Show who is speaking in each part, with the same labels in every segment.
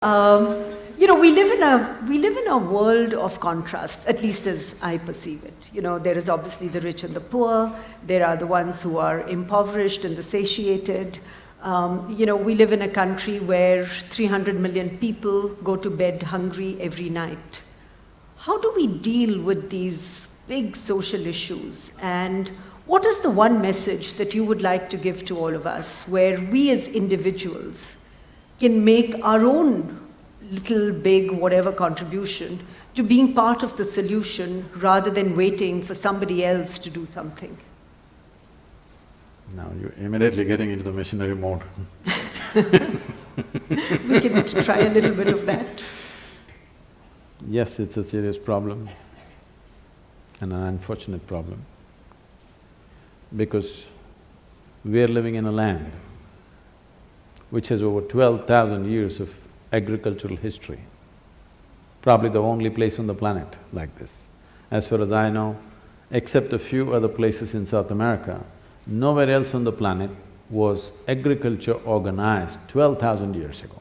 Speaker 1: We live in a world of contrasts, at least as I perceive it. There is obviously the rich and the poor. There are the ones who are impoverished and the satiated. We live in a country where 300 million people go to bed hungry every night. How do we deal with these big social issues? And what is the one message that you would like to give to all of us, where we as individuals can make our own little, big, whatever contribution to being part of the solution rather than waiting for somebody else to do something?
Speaker 2: Now you're immediately getting into the missionary mode.
Speaker 1: We can try a little bit of that.
Speaker 2: Yes, it's a serious problem and an unfortunate problem, because we are living in a land which has over 12,000 years of agricultural history, probably the only place on the planet like this. As far as I know, except a few other places in South America, nowhere else on the planet was agriculture organized 12,000 years ago.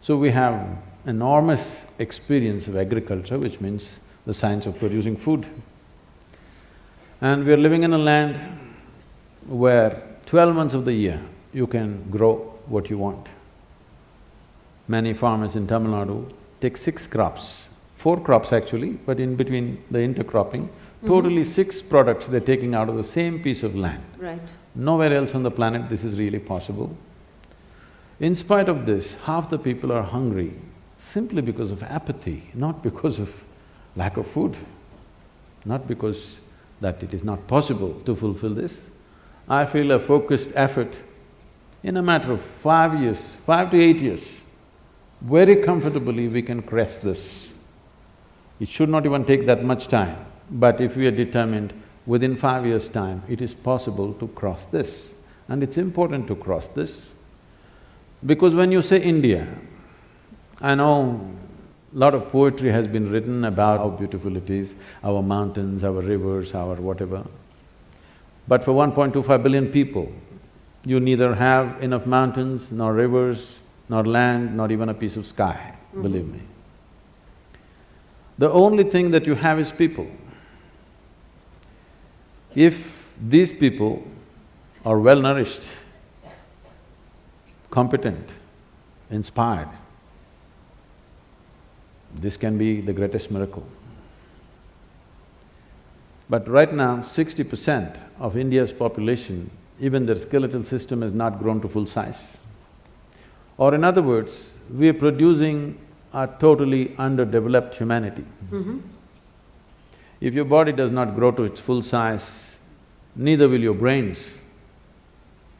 Speaker 2: So we have enormous experience of agriculture, which means the science of producing food. And we are living in a land where 12 months of the year you can grow what you want. Many farmers in Tamil Nadu take 6 crops, 4 crops actually, but in between the intercropping, totally 6 products they're taking out of the same piece of land.
Speaker 1: Right.
Speaker 2: Nowhere else on the planet this is really possible. In spite of this, half the people are hungry simply because of apathy, not because of lack of food, not because that it is not possible to fulfill this. I feel a focused effort, in a matter of 5 years, 5 to 8 years, very comfortably we can crest this. It should not even take that much time, but if we are determined, within 5 years' time, it is possible to cross this. And it's important to cross this, because when you say India, I know a lot of poetry has been written about how beautiful it is, our mountains, our rivers, our whatever. But for 1.25 billion people, you neither have enough mountains, nor rivers, nor land, not even a piece of sky, believe me. The only thing that you have is people. If these people are well-nourished, competent, inspired, this can be the greatest miracle. But right now, 60% of India's population, even their skeletal system has not grown to full size. Or in other words, we are producing a totally underdeveloped humanity. If your body does not grow to its full size, neither will your brains.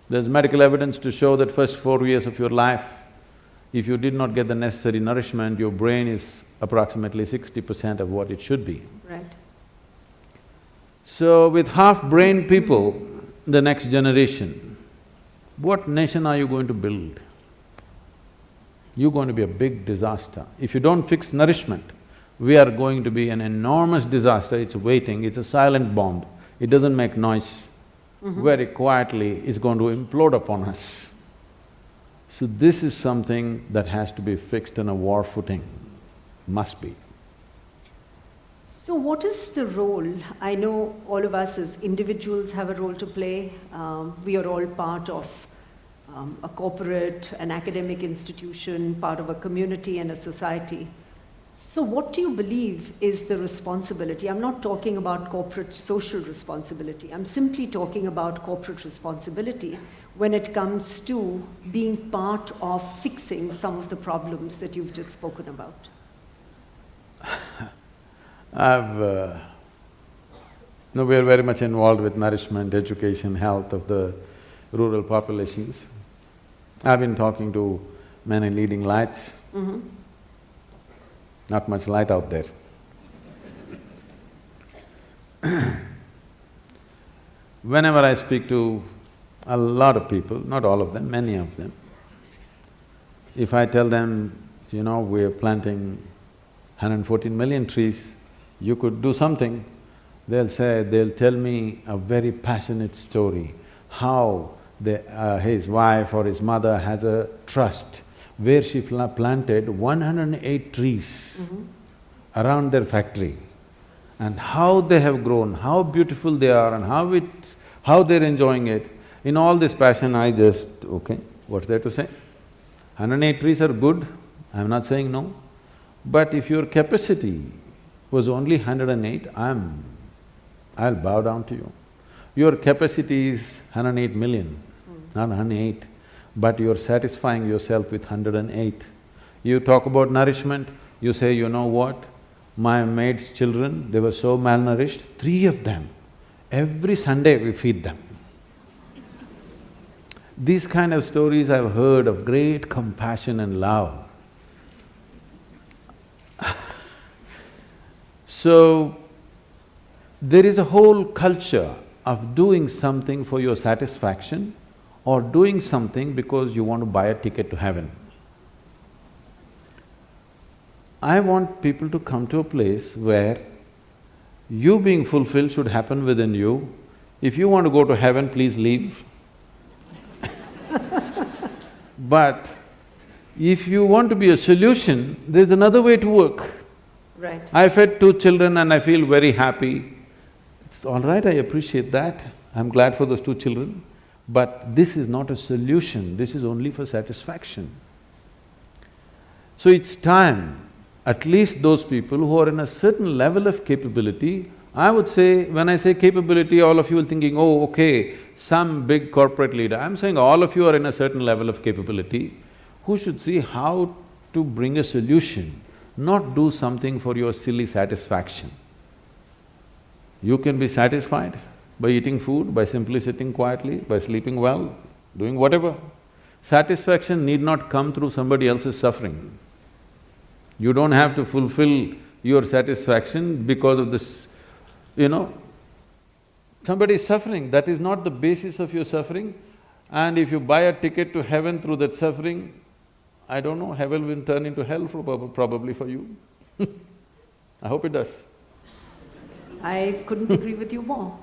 Speaker 2: There's medical evidence to show that first 4 years of your life, if you did not get the necessary nourishment, your brain is approximately 60% of what it should be.
Speaker 1: Right.
Speaker 2: So with half-brained people, the next generation, what nation are you going to build? You're going to be a big disaster. If you don't fix nourishment, we are going to be an enormous disaster. It's waiting, it's a silent bomb. It doesn't make noise. Very quietly, it's going to implode upon us. So this is something that has to be fixed on a war footing, must be.
Speaker 1: So what is the role? I know all of us as individuals have a role to play. We are all part of a corporate, an academic institution, part of a community and a society. So what do you believe is the responsibility? I'm not talking about corporate social responsibility. I'm simply talking about corporate responsibility when it comes to being part of fixing some of the problems that you've just spoken about.
Speaker 2: No, we are very much involved with nourishment, education, health of the rural populations. I've been talking to many leading lights. Not much light out there. Whenever I speak to a lot of people, not all of them, many of them, if I tell them, we're planting 114 million trees, you could do something, they'll tell me a very passionate story, how his wife or his mother has a trust where she planted 108 trees around their factory, and how they have grown, how beautiful they are and how they're enjoying it. In all this passion, I just, okay, what's there to say? 108 trees are good, I'm not saying no, but if your capacity was only 108, I'll bow down to you. Your capacity is 108 million, not 108, but you're satisfying yourself with 108. You talk about nourishment, you say, you know what, my maid's children, they were so malnourished, 3 of them, every Sunday we feed them. These kind of stories I've heard of great compassion and love. So, there is a whole culture of doing something for your satisfaction or doing something because you want to buy a ticket to heaven. I want people to come to a place where you being fulfilled should happen within you. If you want to go to heaven, please leave. But if you want to be a solution, there's another way to work.
Speaker 1: Right.
Speaker 2: I fed 2 children and I feel very happy. It's all right, I appreciate that. I'm glad for those 2 children. But this is not a solution, this is only for satisfaction. So it's time, at least those people who are in a certain level of capability, I would say, when I say capability, all of you are thinking, oh, okay, some big corporate leader. I'm saying all of you are in a certain level of capability who should see how to bring a solution, not do something for your silly satisfaction. You can be satisfied by eating food, by simply sitting quietly, by sleeping well, doing whatever. Satisfaction need not come through somebody else's suffering. You don't have to fulfill your satisfaction because of this, somebody is suffering, that is not the basis of your suffering. And if you buy a ticket to heaven through that suffering, I don't know, heaven will turn into hell probably for you. I hope it does.
Speaker 1: I couldn't agree with you more.